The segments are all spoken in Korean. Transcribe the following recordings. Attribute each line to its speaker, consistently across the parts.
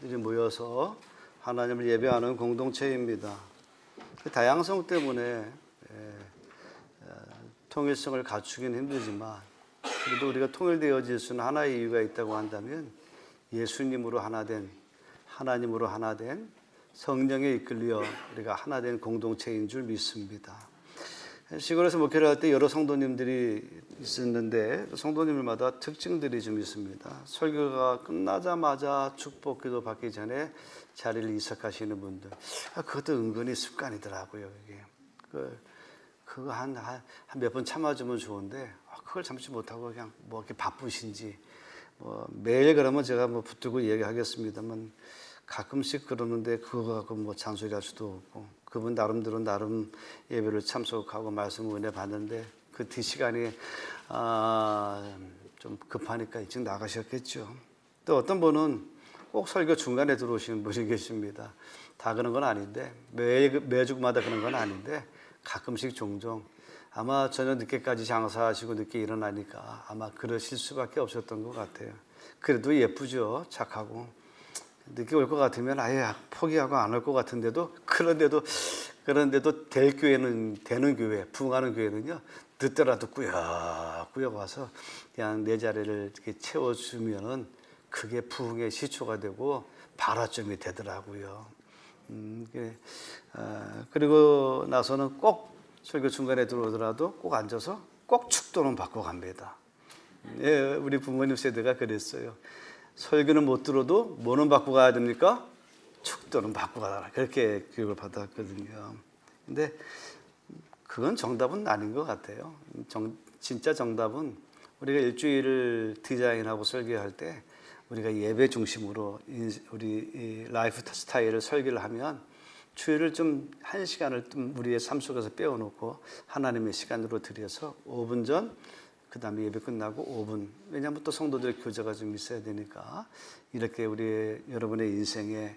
Speaker 1: 가족들이 모여서 하나님을 예배하는 공동체입니다. 그 다양성 때문에 통일성을 갖추기는 힘들지만 그래도 우리가 통일되어질 수는 하나의 이유가 있다고 한다면 예수님으로 하나된, 하나님으로 하나된 성령에 이끌려 우리가 하나된 공동체인 줄 믿습니다. 시골에서 목회를 할 때 여러 성도님들이 있었는데 성도님들마다 특징들이 좀 있습니다. 설교가 끝나자마자 축복기도 받기 전에 자리를 이석하시는 분들, 그것도 은근히 습관이더라고요. 이게 그거 한 몇 번 참아주면 좋은데 그걸 참지 못하고 그냥 뭐 이렇게 바쁘신지 매일 그러면 제가 붙들고 얘기하겠습니다만 가끔씩 그러는데 그거 갖고 잔소리할 수도 없고 그분 나름대로 나름 예배를 참석하고 말씀 은혜 받는데 그 뒷시간이 좀 급하니까 일찍 나가셨겠죠. 또 어떤 분은 꼭 설교 중간에 들어오시는 분이 계십니다. 다 그런 건 아닌데 매주마다 그런 건 아닌데 가끔씩 종종 아마 저녁 늦게까지 장사하시고 늦게 일어나니까 아마 그러실 수밖에 없었던 것 같아요. 그래도 예쁘죠. 착하고. 늦게 올 것 같으면 아예 포기하고 안 올 것 같은데도 그런데도 될 교회는 되는 교회, 부흥하는 교회는요 늦더라도 꾸역꾸역 와서 그냥 내 자리를 이렇게 채워주면은 그게 부흥의 시초가 되고 발화점이 되더라고요. 그리고 나서는 꼭 설교 중간에 들어오더라도 꼭 앉아서 꼭 축도는 받고 갑니다. 예, 우리 부모님 세대가 그랬어요. 설교는 못 들어도 뭐는 받고 가야 됩니까? 축도는 받고 가라. 그렇게 교육을 받았거든요. 근데 그건 정답은 아닌 것 같아요. 진짜 정답은 우리가 일주일을 디자인하고 설교할 때 우리가 예배 중심으로 우리 라이프 스타일을 설계를 하면 주일을 좀 한 시간을 좀 우리의 삶 속에서 빼어놓고 하나님의 시간으로 들여서 5분 전 그 다음에 예배 끝나고 5분. 왜냐하면 또 성도들의 교제가 좀 있어야 되니까 이렇게 우리 여러분의 인생에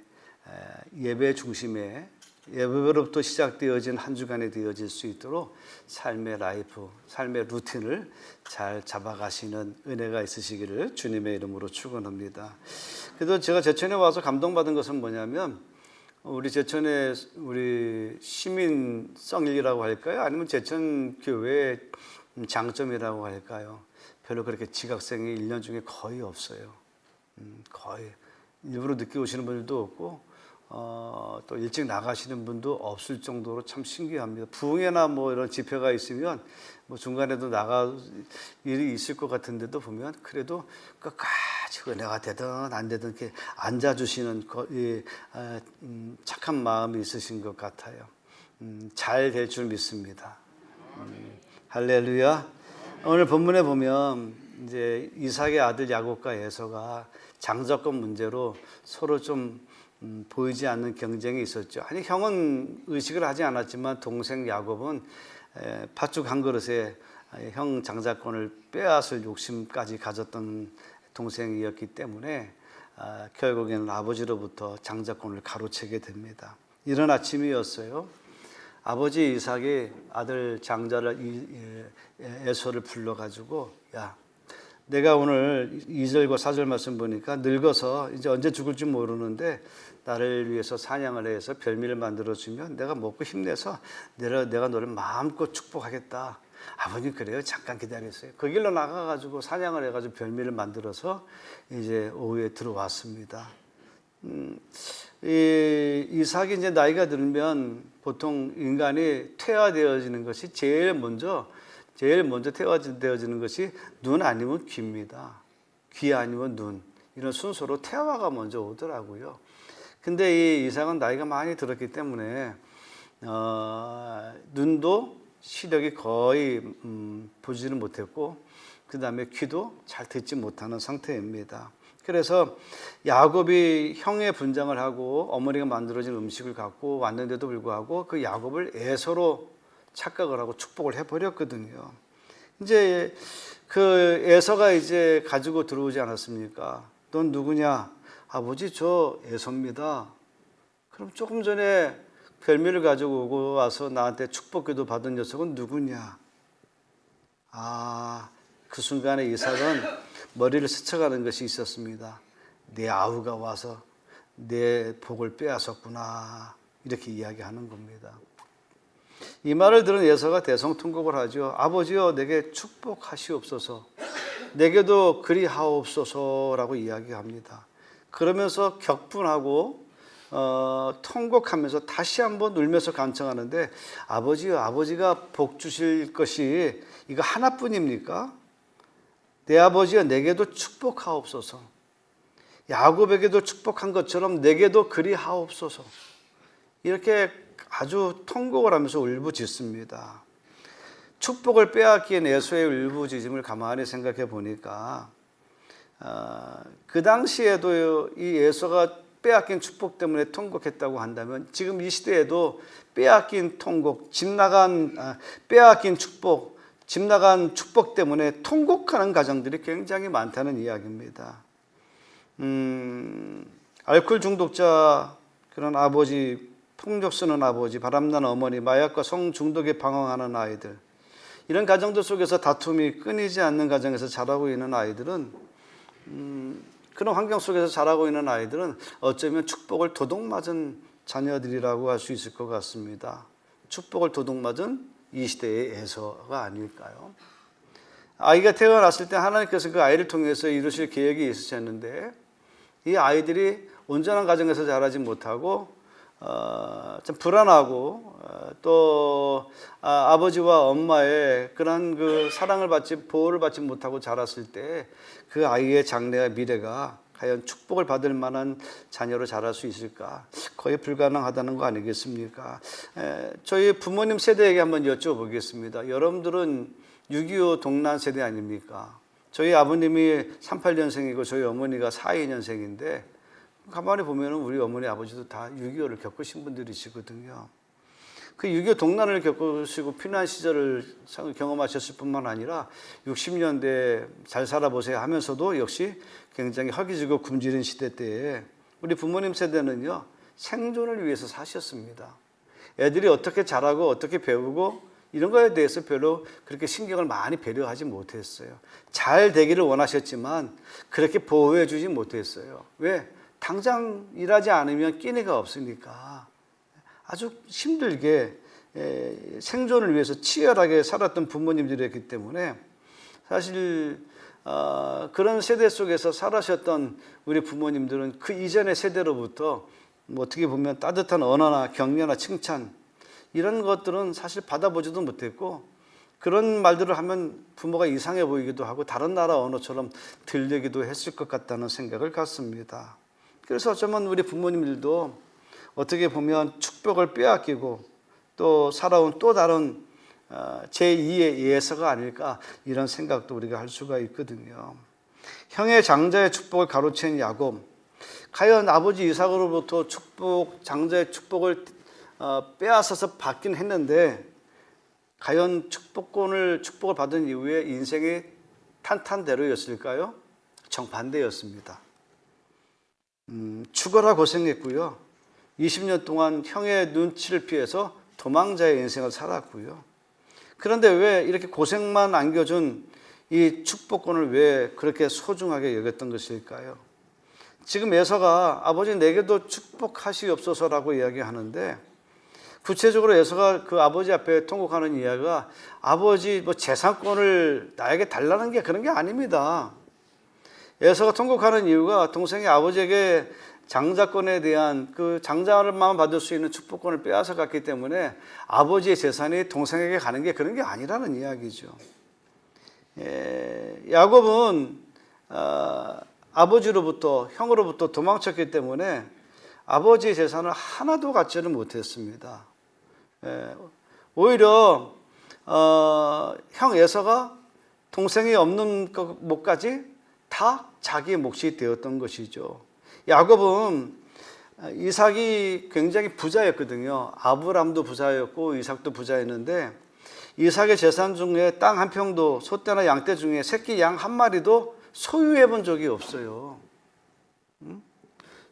Speaker 1: 예배 중심에 예배로부터 시작되어진 한 주간이 되어질 수 있도록 삶의 라이프, 삶의 루틴을 잘 잡아가시는 은혜가 있으시기를 주님의 이름으로 축원합니다. 그래도 제가 제천에 와서 감동받은 것은 뭐냐면 우리 제천의 우리 시민 성일이라고 할까요? 아니면 제천 교회의 장점이라고 할까요? 별로 그렇게 지각생이 1년 중에 거의 없어요. 거의. 일부러 늦게 오시는 분들도 없고 또 일찍 나가시는 분도 없을 정도로 참 신기합니다. 부흥회나 이런 집회가 있으면 중간에도 나가 일이 있을 것 같은데도 보면 그래도 끝까지 은혜가 되든 안 되든 이렇게 앉아주시는 착한 마음이 있으신 것 같아요. 잘 될 줄 믿습니다. 할렐루야. 오늘 본문에 보면 이제 이삭의 아들 야곱과 에서가 장자권 문제로 서로 좀 보이지 않는 경쟁이 있었죠. 아니 형은 의식을 하지 않았지만 동생 야곱은 팥죽 한 그릇에 형 장자권을 빼앗을 욕심까지 가졌던 동생이었기 때문에 결국에는 아버지로부터 장자권을 가로채게 됩니다. 이런 아침이었어요. 아버지 이삭이 아들 장자를 에서를 불러가지고 야 내가 오늘 2절과 4절 말씀 보니까 늙어서 이제 언제 죽을지 모르는데 나를 위해서 사냥을 해서 별미를 만들어주면 내가 먹고 힘내서 내가 너를 마음껏 축복하겠다. 아버님 그래요? 잠깐 기다렸어요. 그 길로 나가가지고 사냥을 해가지고 별미를 만들어서 이제 오후에 들어왔습니다. 이삭이 이제 나이가 들면 보통 인간이 퇴화되어지는 것이 제일 먼저 퇴화되어지는 것이 눈 아니면 귀입니다. 귀 아니면 눈. 이런 순서로 퇴화가 먼저 오더라고요. 근데 이 이삭은 나이가 많이 들었기 때문에 눈도 시력이 거의 보지는 못했고 그 다음에 귀도 잘 듣지 못하는 상태입니다. 그래서 야곱이 형의 분장을 하고 어머니가 만들어진 음식을 갖고 왔는데도 불구하고 그 야곱을 에서로 착각을 하고 축복을 해버렸거든요. 이제 그 에서가 이제 가지고 들어오지 않았습니까? 넌 누구냐? 아버지 저 에서입니다. 그럼 조금 전에 별미를 가지고 오고 와서 나한테 축복기도 받은 녀석은 누구냐? 그 순간에 이삭은 머리를 스쳐가는 것이 있었습니다. 내 아우가 와서 내 복을 빼앗았구나 이렇게 이야기하는 겁니다. 이 말을 들은 에서가 대성통곡을 하죠. 아버지여 내게 축복하시옵소서, 내게도 그리하옵소서라고 이야기합니다. 그러면서 격분하고 통곡하면서 다시 한번 울면서 간청하는데, 아버지여, 아버지가 복 주실 것이 이거 하나뿐입니까? 내 아버지여 내게도 축복하옵소서, 야곱에게도 축복한 것처럼 내게도 그리하옵소서, 이렇게 아주 통곡을 하면서 울부짖습니다. 축복을 빼앗긴 에서의 울부짖음을 가만히 생각해 보니까 그 당시에도 이 에서가 빼앗긴 축복 때문에 통곡했다고 한다면, 지금 이 시대에도 빼앗긴 통곡, 빼앗긴 축복, 집 나간 축복 때문에 통곡하는 가정들이 굉장히 많다는 이야기입니다. 알코올 중독자, 그런 아버지, 폭력 쓰는 아버지, 바람난 어머니, 마약과 성 중독에 방황하는 아이들, 이런 가정들 속에서 다툼이 끊이지 않는 가정에서 자라고 있는 아이들은, 그런 환경 속에서 자라고 있는 아이들은 어쩌면 축복을 도둑맞은 자녀들이라고 할 수 있을 것 같습니다. 축복을 도둑맞은 이 시대의 에서가 아닐까요? 아이가 태어났을 때 하나님께서 그 아이를 통해서 이루실 계획이 있으셨는데, 이 아이들이 온전한 가정에서 자라지 못하고 좀 불안하고 또 아버지와 엄마의 그런 그 사랑을 받지, 보호를 받지 못하고 자랐을 때 그 아이의 장래와 미래가 과연 축복을 받을 만한 자녀로 자랄 수 있을까? 거의 불가능하다는 거 아니겠습니까? 저희 부모님 세대에게 한번 여쭤보겠습니다. 여러분들은 6.25 동란 세대 아닙니까? 저희 아버님이 38년생이고 저희 어머니가 42년생인데 가만히 보면 우리 어머니 아버지도 다 6.25를 겪으신 분들이시거든요. 그 6.25 동란을 겪으시고 피난 시절을 경험하셨을 뿐만 아니라 60년대 잘 살아보세요 하면서도 역시 굉장히 허기지고 굶주린 시대 때에 우리 부모님 세대는요, 생존을 위해서 사셨습니다. 애들이 어떻게 자라고 어떻게 배우고 이런 거에 대해서 별로 그렇게 신경을 많이 배려하지 못했어요. 잘 되기를 원하셨지만 그렇게 보호해 주지 못했어요. 왜? 당장 일하지 않으면 끼니가 없으니까. 아주 힘들게 생존을 위해서 치열하게 살았던 부모님들이었기 때문에, 사실 그런 세대 속에서 살아셨던 우리 부모님들은 그 이전의 세대로부터 뭐 어떻게 보면 따뜻한 언어나 격려나 칭찬, 이런 것들은 사실 받아보지도 못했고, 그런 말들을 하면 부모가 이상해 보이기도 하고 다른 나라 언어처럼 들리기도 했을 것 같다는 생각을 갖습니다. 그래서 어쩌면 우리 부모님들도 어떻게 보면 축복을 빼앗기고 또 살아온 또 다른 제2의 예서가 아닐까, 이런 생각도 우리가 할 수가 있거든요. 형의 장자의 축복을 가로챈 야곱, 과연 아버지 이삭으로부터 장자의 축복을 빼앗아서 받긴 했는데, 과연 축복을 받은 이후에 인생이 탄탄대로였을까요? 정반대였습니다. 죽어라 고생했고요. 20년 동안 형의 눈치를 피해서 도망자의 인생을 살았고요. 그런데 왜 이렇게 고생만 안겨준 이 축복권을 왜 그렇게 소중하게 여겼던 것일까요? 지금 에서가 아버지 내게도 축복하시옵소서라고 이야기하는데, 구체적으로 에서가 그 아버지 앞에 통곡하는 이야기가 아버지 재산권을 나에게 달라는 게 그런 게 아닙니다. 에서가 통곡하는 이유가 동생이 아버지에게 장자권에 대한 그 장자만 받을 수 있는 축복권을 빼앗아 갔기 때문에 아버지의 재산이 동생에게 가는 게 그런 게 아니라는 이야기죠. 야곱은 아버지로부터, 형으로부터 도망쳤기 때문에 아버지의 재산을 하나도 갖지는 못했습니다. 오히려 형 에서가 동생이 없는 몫까지 다 자기의 몫이 되었던 것이죠. 야곱은 이삭이 굉장히 부자였거든요. 아브람도 부자였고 이삭도 부자였는데, 이삭의 재산 중에 땅 한 평도, 소떼나 양떼 중에 새끼 양 한 마리도 소유해 본 적이 없어요.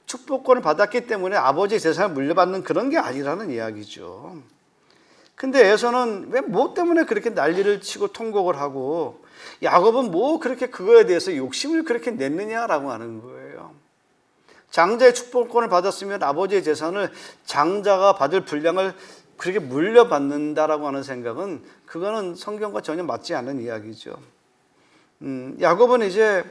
Speaker 1: 축복권을 받았기 때문에 아버지의 재산을 물려받는 그런 게 아니라는 이야기죠. 근데 에서는 왜 뭐 때문에 그렇게 난리를 치고 통곡을 하고, 야곱은 뭐 그렇게 그거에 대해서 욕심을 그렇게 냈느냐라고 하는 거예요. 장자의 축복권을 받았으면 아버지의 재산을 장자가 받을 분량을 그렇게 물려받는다라고 하는 생각은 그거는 성경과 전혀 맞지 않는 이야기죠. 야곱은 이제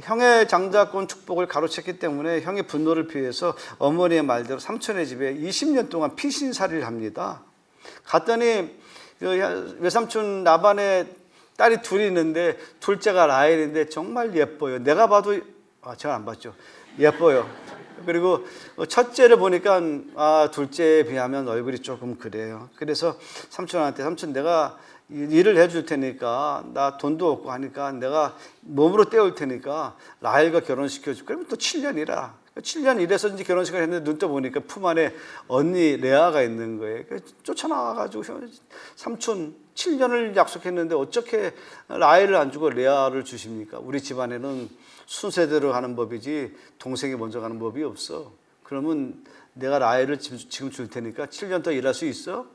Speaker 1: 형의 장자권 축복을 가로챘기 때문에 형의 분노를 피해서 어머니의 말대로 삼촌의 집에 20년 동안 피신살이를 합니다. 갔더니 외삼촌 라반의 딸이 둘이 있는데 둘째가 라헬인데 정말 예뻐요. 내가 봐도 제가 안 봤죠. 예뻐요. 그리고 첫째를 보니까 둘째에 비하면 얼굴이 조금 그래요. 그래서 삼촌한테 삼촌 내가 일을 해줄 테니까 나 돈도 없고 하니까 내가 몸으로 때울 테니까 라헬과 결혼시켜줘. 그러면 또 7년 일하. 7년 일해서 이제 결혼식을 했는데 눈 떠 보니까 품 안에 언니 레아가 있는 거예요. 쫓아나와가지고 삼촌 7년을 약속했는데 어떻게 라헬을 안 주고 레아를 주십니까? 우리 집안에는 순서대로 하는 법이지 동생이 먼저 가는 법이 없어. 그러면 내가 라헬을 지금 줄 테니까 7년 더 일할 수 있어?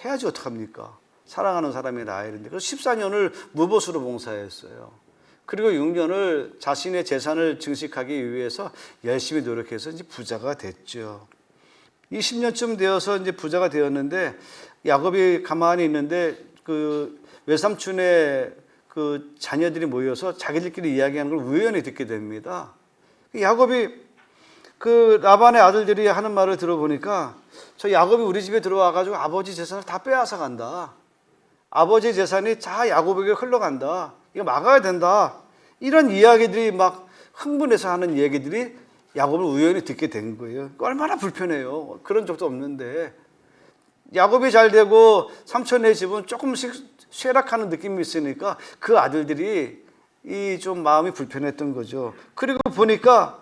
Speaker 1: 해야지 어떡합니까? 사랑하는 사람이 라헬인데. 그래서 14년을 무보수로 봉사했어요. 그리고 6년을 자신의 재산을 증식하기 위해서 열심히 노력해서 이제 부자가 됐죠. 20년쯤 되어서 이제 부자가 되었는데 야곱이 가만히 있는데 그 외삼촌의 그 자녀들이 모여서 자기들끼리 이야기하는 걸 우연히 듣게 됩니다. 야곱이 그 라반의 아들들이 하는 말을 들어보니까 저 야곱이 우리 집에 들어와가지고 아버지 재산을 다 빼앗아 간다. 아버지 재산이 다 야곱에게 흘러간다. 이거 막아야 된다. 이런 이야기들이 막 흥분해서 하는 얘기들이 야곱을 우연히 듣게 된 거예요. 얼마나 불편해요. 그런 적도 없는데. 야곱이 잘 되고 삼촌의 집은 조금씩 쇠락하는 느낌이 있으니까 그 아들들이 이 좀 마음이 불편했던 거죠. 그리고 보니까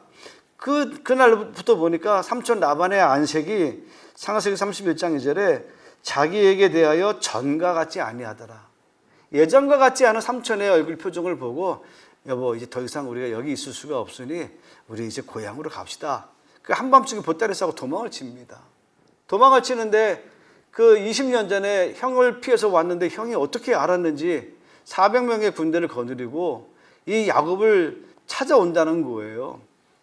Speaker 1: 그날부터 보니까 삼촌 라반의 안색이 창세기 31장 2절에 자기에게 대하여 전과 같지 아니하더라. 예전과 같지 않은 삼촌의 얼굴 표정을 보고 여보 이제 더 이상 우리가 여기 있을 수가 없으니 우리 이제 고향으로 갑시다. 그 한밤중에 보따리 싸고 도망을 칩니다. 도망을 치는데 그 20년 전에 형을 피해서 왔는데 형이 어떻게 알았는지 400명의 군대를 거느리고 이 야곱을 찾아온다는 거예요.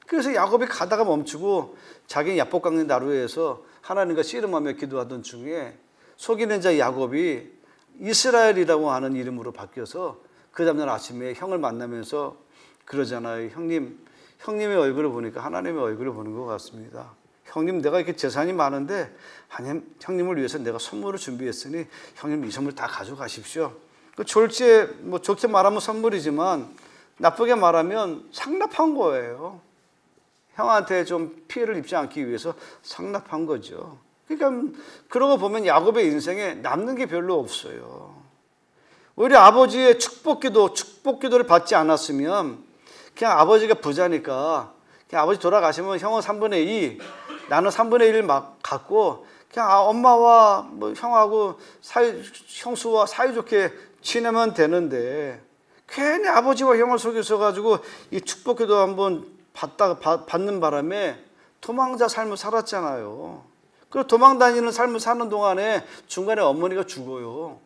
Speaker 1: 그래서 야곱이 가다가 멈추고 자기 야복강의 나루에서 하나님과 씨름하며 기도하던 중에 속이는 자 야곱이 이스라엘이라고 하는 이름으로 바뀌어서 그 다음날 아침에 형을 만나면서 그러잖아요. 형님의 얼굴을 보니까 하나님의 얼굴을 보는 것 같습니다. 형님 내가 이렇게 재산이 많은데 형님을 위해서 내가 선물을 준비했으니 형님 이 선물 다 가져가십시오. 좋게 말하면 선물이지만 나쁘게 말하면 상납한 거예요. 형한테 좀 피해를 입지 않기 위해서 상납한 거죠. 그러니까 그러고 보면 야곱의 인생에 남는 게 별로 없어요. 오히려 아버지의 축복기도를 받지 않았으면 그냥 아버지가 부자니까 그냥 아버지 돌아가시면 형은 3분의 2, 나는 3분의 1 막 갖고 그냥 엄마와 뭐 형하고 형수와 사이좋게 지내면 되는데 괜히 아버지와 형을 속여서 가지고 이 축복기도 한번 받는 바람에 도망자 삶을 살았잖아요. 그리고 도망 다니는 삶을 사는 동안에 중간에 어머니가 죽어요.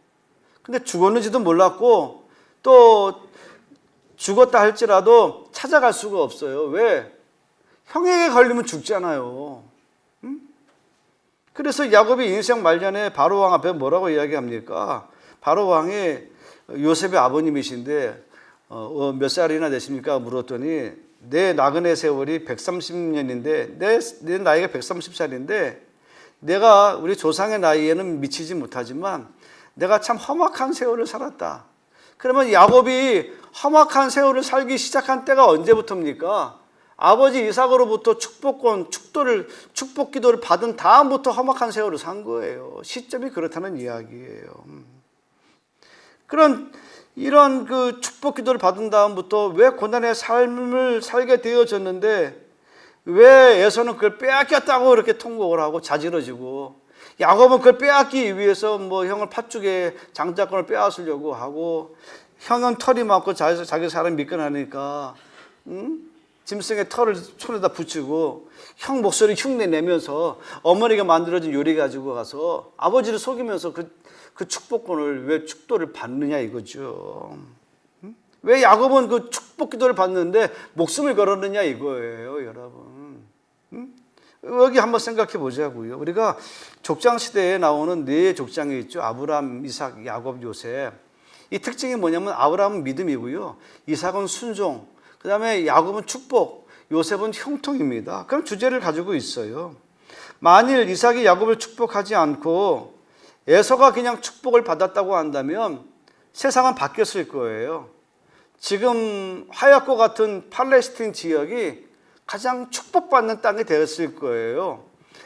Speaker 1: 근데 죽었는지도 몰랐고 또 죽었다 할지라도 찾아갈 수가 없어요. 왜? 형에게 걸리면 죽잖아요. 응? 그래서 야곱이 인생 말년에 바로왕 앞에 뭐라고 이야기합니까? 바로왕이 요셉의 아버님이신데 몇 살이나 되십니까? 물었더니 내 나그네 세월이 130년인데 내 나이가 130살인데 내가 우리 조상의 나이에는 미치지 못하지만 내가 참 험악한 세월을 살았다. 그러면 야곱이 험악한 세월을 살기 시작한 때가 언제부터입니까? 아버지 이삭으로부터 축복 기도를 받은 다음부터 험악한 세월을 산 거예요. 시점이 그렇다는 이야기예요. 이런 그 축복 기도를 받은 다음부터 왜 고난의 삶을 살게 되어졌는데 왜 에서는 그걸 빼앗겼다고 이렇게 통곡을 하고 자지러지고 야곱은 그걸 빼앗기 위해서 뭐 형을 팥죽에 장자권을 빼앗으려고 하고 형은 털이 많고 자기 사람 미끈하니까 짐승의 털을 손에다 붙이고 형 목소리 흉내 내면서 어머니가 만들어준 요리 가지고 가서 아버지를 속이면서 그 축복권을 왜 축도를 받느냐 이거죠. 왜 야곱은 그 축복 기도를 받는데 목숨을 걸었느냐 이거예요, 여러분. 여기 한번 생각해 보자고요. 우리가 족장 시대에 나오는 네 족장이 있죠. 아브라함, 이삭, 야곱, 요셉. 이 특징이 뭐냐면 아브라함은 믿음이고요. 이삭은 순종, 그 다음에 야곱은 축복, 요셉은 형통입니다. 그럼 주제를 가지고 있어요. 만일 이삭이 야곱을 축복하지 않고 에서가 그냥 축복을 받았다고 한다면 세상은 바뀌었을 거예요. 지금 하얗고 같은 팔레스틴 지역이 가장 축복받는 땅이 되었을 거예요.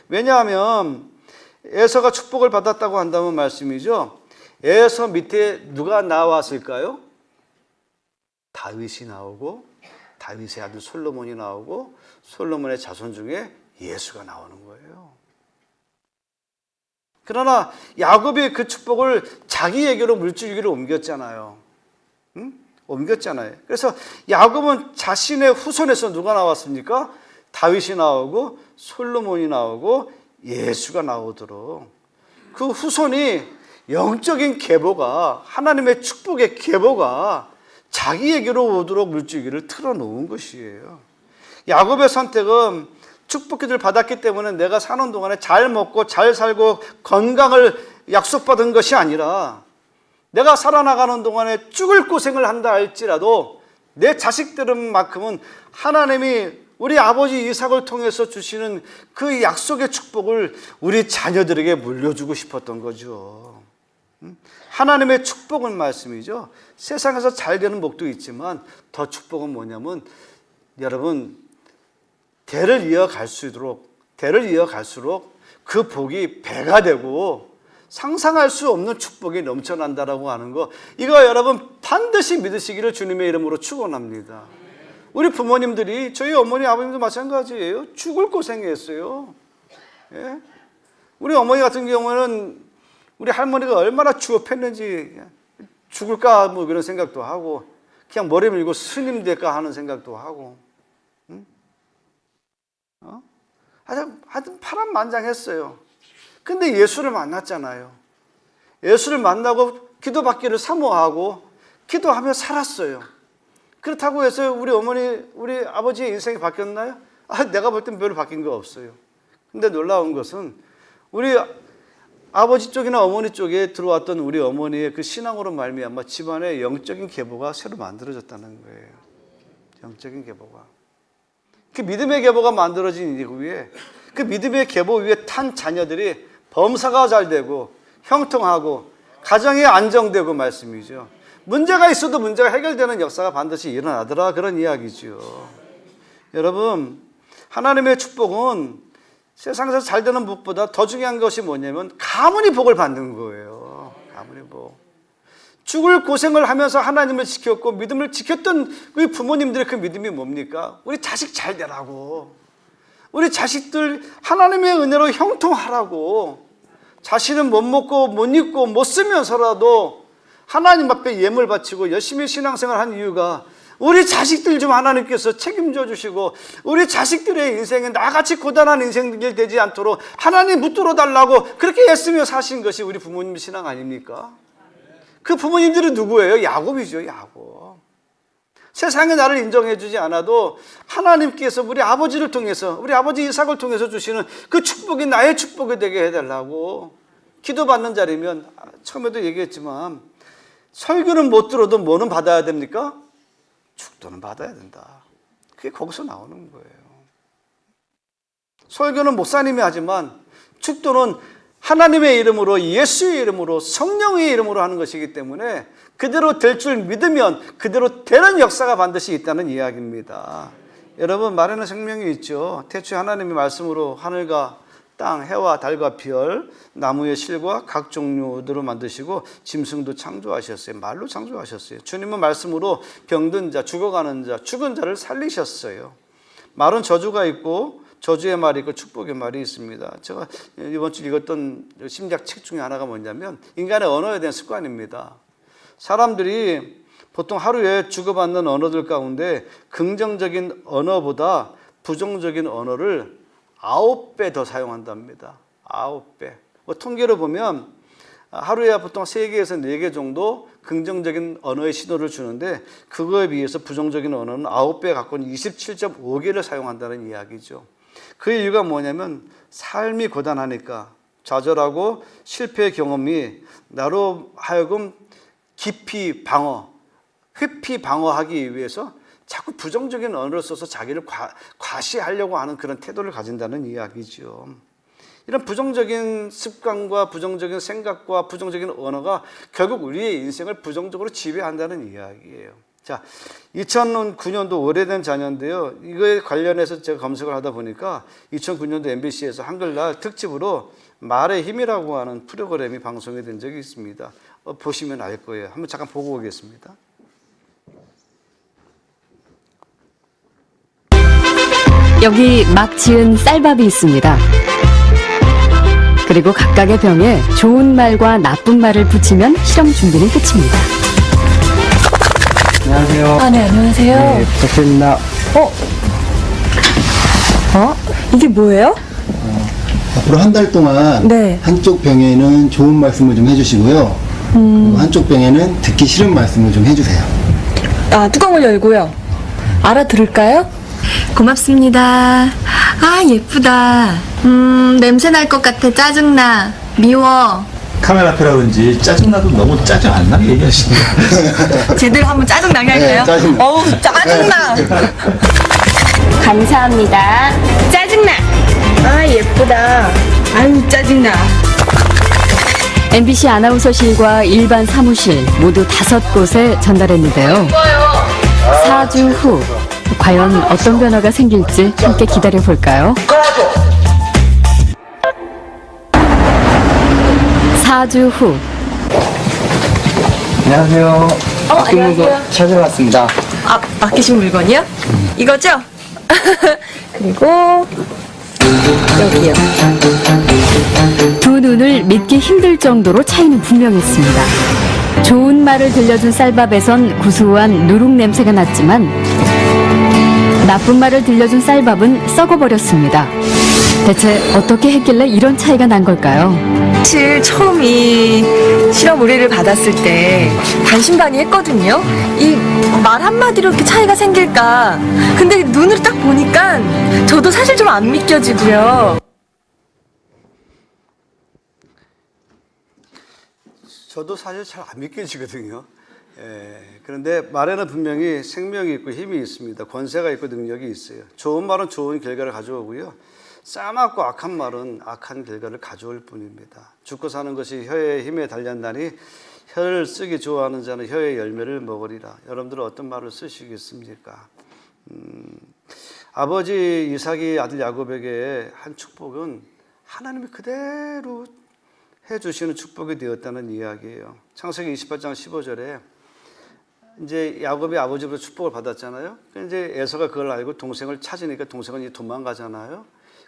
Speaker 1: 왜냐하면 에서가 축복을 받았다고 한다면 말씀이죠. 에서 밑에 누가 나왔을까요? 다윗이 나오고 다윗의 아들 솔로몬이 나오고 솔로몬의 자손 중에 예수가 나오는 거예요. 그러나 야곱이 그 축복을 자기에게로 물줄기로 옮겼잖아요. 옮겼잖아요. 그래서 야곱은 자신의 후손에서 누가 나왔습니까? 다윗이 나오고 솔로몬이 나오고 예수가 나오도록 그 후손이 영적인 계보가 하나님의 축복의 계보가 자기에게로 오도록 물줄기를 틀어놓은 것이에요. 야곱의 선택은 축복기를 받았기 때문에 내가 사는 동안에 잘 먹고 잘 살고 건강을 약속받은 것이 아니라 내가 살아나가는 동안에 죽을 고생을 한다 할지라도 내 자식들만큼은 하나님이 우리 아버지 이삭을 통해서 주시는 그 약속의 축복을 우리 자녀들에게 물려주고 싶었던 거죠. 하나님의 축복은 말씀이죠. 세상에서 잘 되는 복도 있지만 더 축복은 뭐냐면 여러분 대를 이어갈수록 그 복이 배가 되고 상상할 수 없는 축복이 넘쳐난다라고 하는 거, 이거 여러분 반드시 믿으시기를 주님의 이름으로 축원합니다. 우리 부모님들이, 저희 어머니 아버님도 마찬가지예요. 죽을 고생했어요. 예? 우리 어머니 같은 경우는 우리 할머니가 얼마나 추업했는지, 죽을까 뭐 그런 생각도 하고 그냥 머리 밀고 스님 될까 하는 생각도 하고, 하여튼 파란만장했어요. 근데 예수를 만났잖아요. 예수를 만나고 기도받기를 사모하고 기도하며 살았어요. 그렇다고 해서 우리 어머니, 우리 아버지의 인생이 바뀌었나요? 내가 볼 땐 별로 바뀐 거 없어요. 근데 놀라운 것은 우리 아버지 쪽이나 어머니 쪽에 들어왔던 우리 어머니의 그 신앙으로 말미암아 집안의 영적인 계보가 새로 만들어졌다는 거예요. 영적인 계보가. 그 믿음의 계보가 만들어진 이후에 그 믿음의 계보 위에 탄 자녀들이 범사가 잘 되고 형통하고 가정이 안정되고 말씀이죠. 문제가 있어도 문제가 해결되는 역사가 반드시 일어나더라, 그런 이야기죠. 여러분, 하나님의 축복은 세상에서 잘 되는 복보다 더 중요한 것이 뭐냐면 가문이 복을 받는 거예요. 가문이 복. 죽을 고생을 하면서 하나님을 지켰고 믿음을 지켰던 우리 부모님들의 그 믿음이 뭡니까? 우리 자식 잘 되라고, 우리 자식들 하나님의 은혜로 형통하라고, 자신은 못 먹고 못 입고 못 쓰면서라도 하나님 앞에 예물 바치고 열심히 신앙생활 한 이유가 우리 자식들 좀 하나님께서 책임져 주시고 우리 자식들의 인생에 나같이 고단한 인생들이 되지 않도록 하나님 붙들어 달라고 그렇게 애쓰며 사신 것이 우리 부모님 신앙 아닙니까? 그 부모님들은 누구예요? 야곱이죠. 야곱. 세상에 나를 인정해 주지 않아도 하나님께서 우리 아버지를 통해서, 우리 아버지 이삭을 통해서 주시는 그 축복이 나의 축복이 되게 해달라고 기도받는 자리면, 처음에도 얘기했지만 설교는 못 들어도 뭐는 받아야 됩니까? 축도는 받아야 된다. 그게 거기서 나오는 거예요. 설교는 목사님이 하지만 축도는 하나님의 이름으로, 예수의 이름으로, 성령의 이름으로 하는 것이기 때문에 그대로 될 줄 믿으면 그대로 되는 역사가 반드시 있다는 이야기입니다. 여러분, 말에는 생명이 있죠. 태초에 하나님의 말씀으로 하늘과 땅, 해와 달과 별, 나무의 실과 각 종류대로 만드시고 짐승도 창조하셨어요. 말로 창조하셨어요. 주님은 말씀으로 병든 자, 죽어가는 자, 죽은 자를 살리셨어요. 말은 저주가 있고 저주의 말이 있고 축복의 말이 있습니다. 제가 이번 주 읽었던 심리학 책 중에 하나가 뭐냐면 인간의 언어에 대한 습관입니다. 사람들이 보통 하루에 주고받는 언어들 가운데 긍정적인 언어보다 부정적인 언어를 9배 더 사용한답니다. 9배. 통계로 보면 하루에 보통 3개에서 4개 정도 긍정적인 언어의 신호를 주는데 그거에 비해서 부정적인 언어는 9배 갖고는 27.5개를 사용한다는 이야기죠. 그 이유가 뭐냐면 삶이 고단하니까 좌절하고 실패의 경험이 나로 하여금 깊이 회피 방어하기 위해서 자꾸 부정적인 언어를 써서 자기를 과시하려고 하는 그런 태도를 가진다는 이야기죠. 이런 부정적인 습관과 부정적인 생각과 부정적인 언어가 결국 우리의 인생을 부정적으로 지배한다는 이야기예요. 자, 2009년도 오래된 자녀인데요. 이거에 관련해서 제가 검색을 하다 보니까 2009년도 MBC에서 한글날 특집으로 말의 힘이라고 하는 프로그램이 방송이 된 적이 있습니다. 보시면 알 거예요. 한번 잠깐 보고 오겠습니다.
Speaker 2: 여기 막 지은 쌀밥이 있습니다. 그리고 각각의 병에 좋은 말과 나쁜 말을 붙이면 실험 준비는 끝입니다.
Speaker 3: 안녕하세요.
Speaker 4: 네, 안녕하세요.
Speaker 3: 네, 부탁드립니다.
Speaker 4: 이게 뭐예요?
Speaker 5: 앞으로 한 달 동안
Speaker 4: 네.
Speaker 5: 한쪽 병에는 좋은 말씀을 좀 해주시고요. 그리고 한쪽 병에는 듣기 싫은 말씀을 좀 해주세요.
Speaker 4: 뚜껑을 열고요. 알아들을까요?
Speaker 6: 고맙습니다. 아, 예쁘다. 냄새 날 것 같아. 짜증나. 미워.
Speaker 7: 카메라 앞이라 그런지 짜증나도 너무 짜증 안 나게 얘기하시네요.
Speaker 6: 제대로 한번 짜증나게 할까요?
Speaker 5: 네, 짜증나.
Speaker 6: 어우, 짜증나.
Speaker 2: 감사합니다.
Speaker 6: 짜증나. 아, 예쁘다. 아유, 짜증나.
Speaker 2: MBC 아나운서실과 일반 사무실 모두 5곳에 전달했는데요. 4주 후 과연 어떤 변화가 생길지 함께 기다려 볼까요? 4주 후
Speaker 3: 안녕하세요.
Speaker 4: 안녕하세요.
Speaker 3: 찾으러 왔습니다.
Speaker 4: 아끼신 물건이요? 이거죠? 그리고 여기요.
Speaker 2: 두 눈을 믿기 힘들 정도로 차이는 분명했습니다. 좋은 말을 들려준 쌀밥에선 구수한 누룩 냄새가 났지만 나쁜 말을 들려준 쌀밥은 썩어버렸습니다. 대체 어떻게 했길래 이런 차이가 난 걸까요?
Speaker 4: 사실 처음 이 실험 의뢰를 받았을 때 반신반의했거든요. 이 말 한마디로 이렇게 차이가 생길까. 근데 눈을 딱 보니까 저도 사실 좀 안 믿겨지고요.
Speaker 1: 저도 사실 잘 안 믿겨지거든요. 그런데 말에는 분명히 생명이 있고 힘이 있습니다. 권세가 있고 능력이 있어요. 좋은 말은 좋은 결과를 가져오고요. 싸맞고 악한 말은 악한 결과를 가져올 뿐입니다. 죽고 사는 것이 혀의 힘에 달렸나니 혀를 쓰기 좋아하는 자는 혀의 열매를 먹으리라. 여러분들은 어떤 말을 쓰시겠습니까? 아버지 이삭이 아들 야곱에게 한 축복은 하나님이 그대로 해주시는 축복이 되었다는 이야기예요. 창세기 28장 15절에 이제 야곱이 아버지로부터 축복을 받았잖아요. 이제 에서가 그걸 알고 동생을 찾으니까 동생은 이제 도망가잖아요.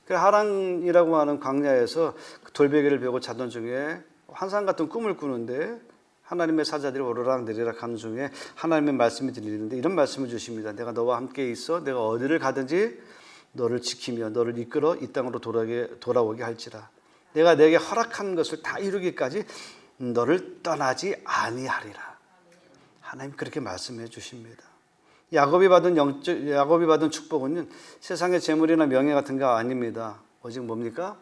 Speaker 1: 그 하란이라고 하는 광야에서 돌베개를 베고 자던 중에 환상 같은 꿈을 꾸는데 하나님의 사자들이 오르락내리락 하는 중에 하나님의 말씀이 들리는데 이런 말씀을 주십니다. 내가 너와 함께 있어 내가 어디를 가든지 너를 지키며 너를 이끌어 이 땅으로 돌아오게 할지라. 내가 내게 허락한 것을 다 이루기까지 너를 떠나지 아니하리라. 하나님 그렇게 말씀해 주십니다. 야곱이 받은 축복은 세상의 재물이나 명예 같은 거 아닙니다. 오직 뭡니까?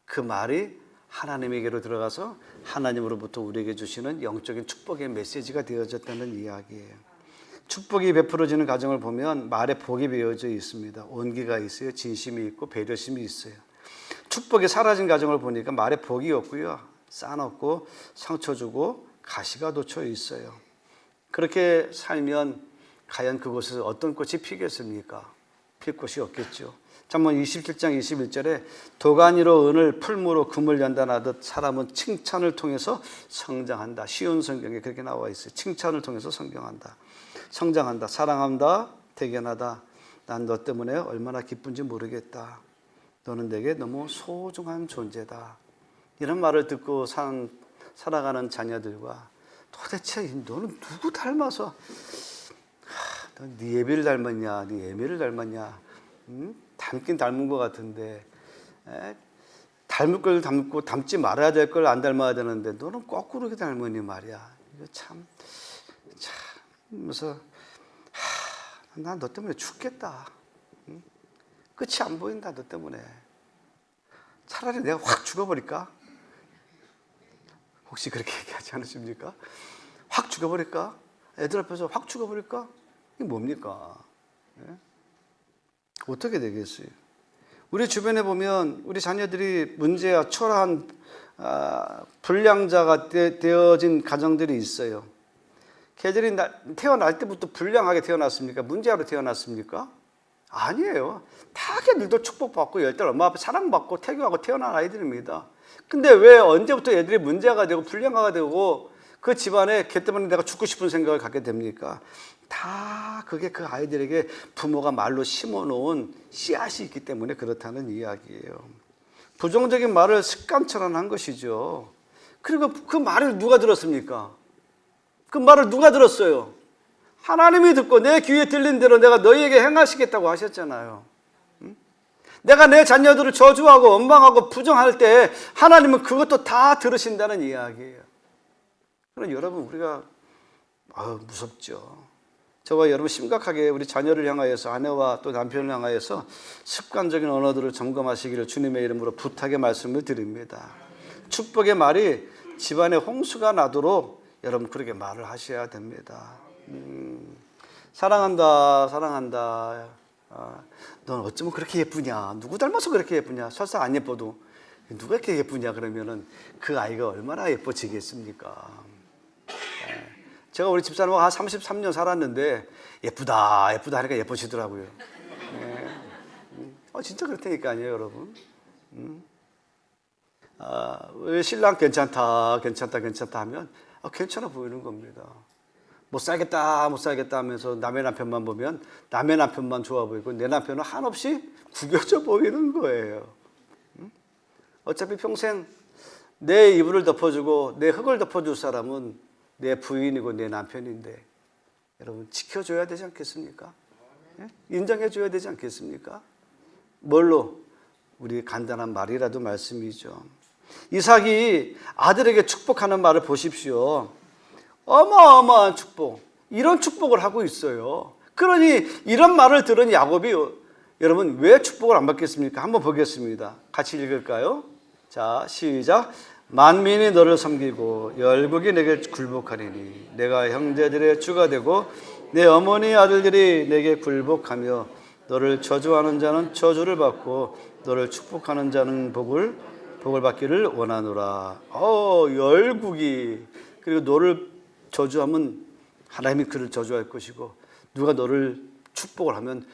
Speaker 1: 그 말이 하나님에게로 들어가서 하나님으로부터 우리에게 주시는 영적인 축복의 메시지가 되어졌다는 이야기예요. 축복이 베풀어지는 과정을 보면 말에 복이 배어져 있습니다. 온기가 있어요. 진심이 있고 배려심이 있어요. 축복이 사라진 과정을 보니까 말에 복이 없고요. 싸놓고 상처 주고 가시가 돋쳐 있어요. 그렇게 살면 과연 그곳에서 어떤 꽃이 피겠습니까? 필 곳이 없겠죠. 잠언 27장 21절에 도가니로 은을 풀무로 금을 연단하듯 사람은 칭찬을 통해서 성장한다. 쉬운 성경에 그렇게 나와 있어요. 칭찬을 통해서 성장한다. 사랑한다. 대견하다. 난 너 때문에 얼마나 기쁜지 모르겠다. 너는 내게 너무 소중한 존재다. 이런 말을 듣고 살아가는 자녀들과 도대체 너는 누구 닮아서 네 예비를 닮았냐, 네 예미를 닮았냐, 닮긴 닮은 것 같은데 닮을 걸 닮고 닮지 말아야 될 걸 안 닮아야 되는데 너는 거꾸로 이렇게 닮으니 말이야. 이거 참 그래서 난 너 때문에 죽겠다. 끝이 안 보인다, 너 때문에. 차라리 내가 확 죽어버릴까? 혹시 그렇게 얘기하지 않으십니까? 확 죽어버릴까? 애들 앞에서 확 죽어버릴까? 이게 뭡니까? 예? 어떻게 되겠어요? 우리 주변에 보면 우리 자녀들이 문제와 초라한 불량자가 되어진 가정들이 있어요. 걔들이 태어날 때부터 불량하게 태어났습니까? 문제아로 태어났습니까? 아니에요. 다 걔들도 축복받고 열달 엄마 아빠 사랑받고 태교하고 태어난 아이들입니다. 근데 왜 언제부터 애들이 문제아가 되고 불량아가 되고 그 집안에 걔 때문에 내가 죽고 싶은 생각을 갖게 됩니까? 다 그게 그 아이들에게 부모가 말로 심어놓은 씨앗이 있기 때문에 그렇다는 이야기예요. 부정적인 말을 습관처럼 한 것이죠. 그리고 그 말을 누가 들었습니까? 그 말을 누가 들었어요? 하나님이 듣고 내 귀에 들린 대로 내가 너희에게 행하시겠다고 하셨잖아요. 내가 내 자녀들을 저주하고 원망하고 부정할 때 하나님은 그것도 다 들으신다는 이야기예요. 그럼 여러분 우리가 무섭죠. 저와 여러분 심각하게 우리 자녀를 향하여서 아내와 또 남편을 향하여서 습관적인 언어들을 점검하시기를 주님의 이름으로 부탁의 말씀을 드립니다. 축복의 말이 집안에 홍수가 나도록 여러분 그렇게 말을 하셔야 됩니다. 사랑한다, 사랑한다. 넌 어쩌면 그렇게 예쁘냐? 누구 닮아서 그렇게 예쁘냐? 설사 안 예뻐도 누가 이렇게 예쁘냐? 그러면은 그 아이가 얼마나 예뻐지겠습니까? 제가 우리 집사람하고 한 33년 살았는데 예쁘다, 예쁘다 하니까 예뻐지더라고요. 진짜 그렇다니까요, 여러분. 왜 신랑 괜찮다, 괜찮다, 괜찮다 하면 괜찮아 보이는 겁니다. 못 살겠다, 못 살겠다 하면서 남의 남편만 보면 남의 남편만 좋아 보이고 내 남편은 한없이 구겨져 보이는 거예요. 어차피 평생 내 이불을 덮어주고 내 흙을 덮어줄 사람은 내 부인이고 내 남편인데 여러분 지켜줘야 되지 않겠습니까? 인정해줘야 되지 않겠습니까? 뭘로? 우리 간단한 말이라도 말씀이죠. 이삭이 아들에게 축복하는 말을 보십시오. 어마어마한 축복, 이런 축복을 하고 있어요. 그러니 이런 말을 들은 야곱이 여러분 왜 축복을 안 받겠습니까? 한번 보겠습니다. 같이 읽을까요? 자, 시작. 만민이 너를 섬기고 열국이 내게 굴복하리니 내가 형제들의 주가 되고 내 어머니 아들들이 내게 굴복하며 너를 저주하는 자는 저주를 받고 너를 축복하는 자는 복을 받기를 원하노라. 열국이, 그리고 너를 저주하면 하나님이 그를 저주할 것이고 누가 너를 축복을 하면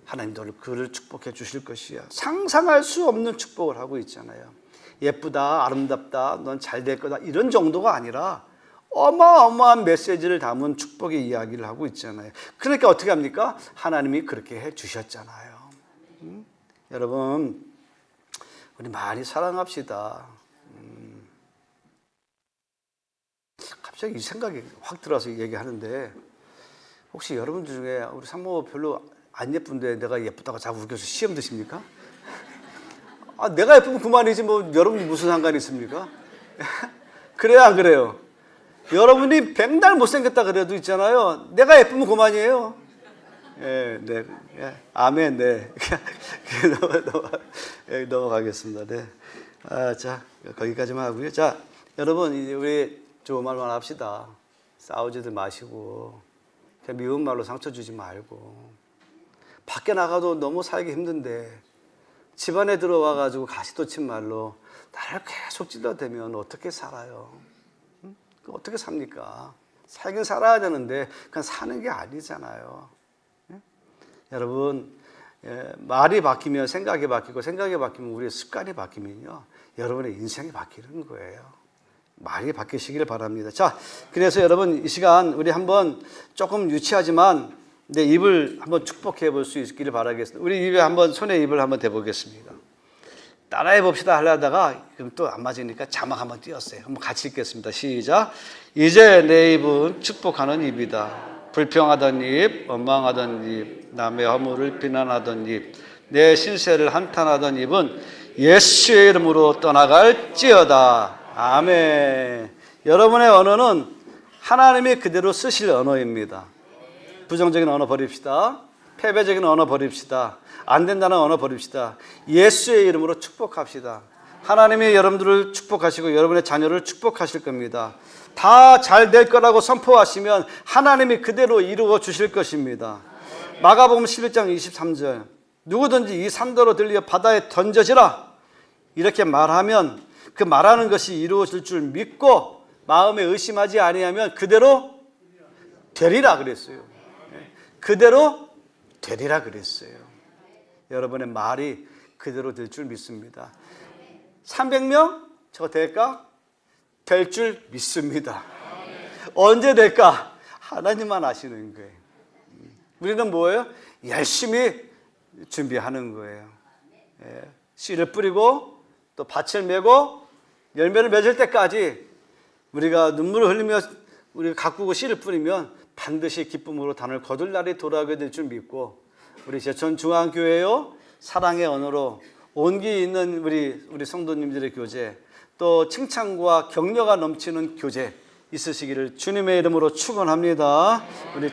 Speaker 1: 하나님 그를 축복해 주실 것이야. 상상할 수 없는 축복을 하고 있잖아요. 예쁘다, 아름답다, 넌 잘 될 거다, 이런 정도가 아니라 어마어마한 메시지를 담은 축복의 이야기를 하고 있잖아요. 그러니까 어떻게 합니까? 하나님이 그렇게 해 주셨잖아요. 여러분 우리 많이 사랑합시다. 갑자기 이 생각이 확 들어서 얘기하는데 혹시 여러분들 중에 우리 산모 별로 안 예쁜데 내가 예쁘다고 자꾸 웃겨서 시험 드십니까? 내가 예쁘면 그만이지 뭐 여러분이 무슨 상관이 있습니까? 그래요, 안 그래요? 여러분이 백날 못생겼다 그래도 있잖아요. 내가 예쁘면 그만이에요. 네. 아멘, 네. 넘어가겠습니다. 네. 자, 거기까지만 하고요. 자, 여러분, 이제 우리 좋은 말만 합시다. 싸우지들 마시고, 미운 말로 상처 주지 말고, 밖에 나가도 너무 살기 힘든데, 집안에 들어와가지고 가시돋친 말로 나를 계속 찔러대면 어떻게 살아요? 어떻게 삽니까? 살긴 살아야 되는데 그냥 사는 게 아니잖아요. 여러분, 말이 바뀌면 생각이 바뀌고 생각이 바뀌면 우리의 습관이 바뀌면요 여러분의 인생이 바뀌는 거예요. 말이 바뀌시길 바랍니다. 자, 그래서 여러분 이 시간 우리 한번 조금 유치하지만 내 입을 한번 축복해 볼 수 있기를 바라겠습니다. 우리 입에 한번 손에 입을 한번 대보겠습니다. 따라해 봅시다 하려다가 그럼 또 안 맞으니까 자막 한번 띄웠어요. 한번 같이 읽겠습니다. 시작. 이제 내 입은 축복하는 입이다. 불평하던 입, 원망하던 입, 남의 허물을 비난하던 입, 내 신세를 한탄하던 입은 예수의 이름으로 떠나갈지어다. 아멘. 여러분의 언어는 하나님이 그대로 쓰실 언어입니다. 부정적인 언어 버립시다. 패배적인 언어 버립시다. 안 된다는 언어 버립시다. 예수의 이름으로 축복합시다. 하나님이 여러분들을 축복하시고 여러분의 자녀를 축복하실 겁니다. 다 잘 될 거라고 선포하시면 하나님이 그대로 이루어 주실 것입니다. 마가복음 11장 23절 누구든지 이 산더러 들려 바다에 던져지라 이렇게 말하면 그 말하는 것이 이루어질 줄 믿고 마음에 의심하지 아니하면 그대로 되리라 그랬어요. 그대로 되리라 그랬어요. 여러분의 말이 그대로 될 줄 믿습니다. 300명? 저거 될까? 될 줄 믿습니다. 언제 될까? 하나님만 아시는 거예요. 우리는 뭐예요? 열심히 준비하는 거예요. 씨를 뿌리고 또 밭을 메고 열매를 맺을 때까지 우리가 눈물을 흘리며 우리가 가꾸고 씨를 뿌리면 반드시 기쁨으로 단을 거둘 날이 돌아오게 될 줄 믿고 우리 제천중앙교회요 사랑의 언어로 온기 있는 우리 성도님들의 교제 또 칭찬과 격려가 넘치는 교제 있으시기를 주님의 이름으로 축원합니다. 우리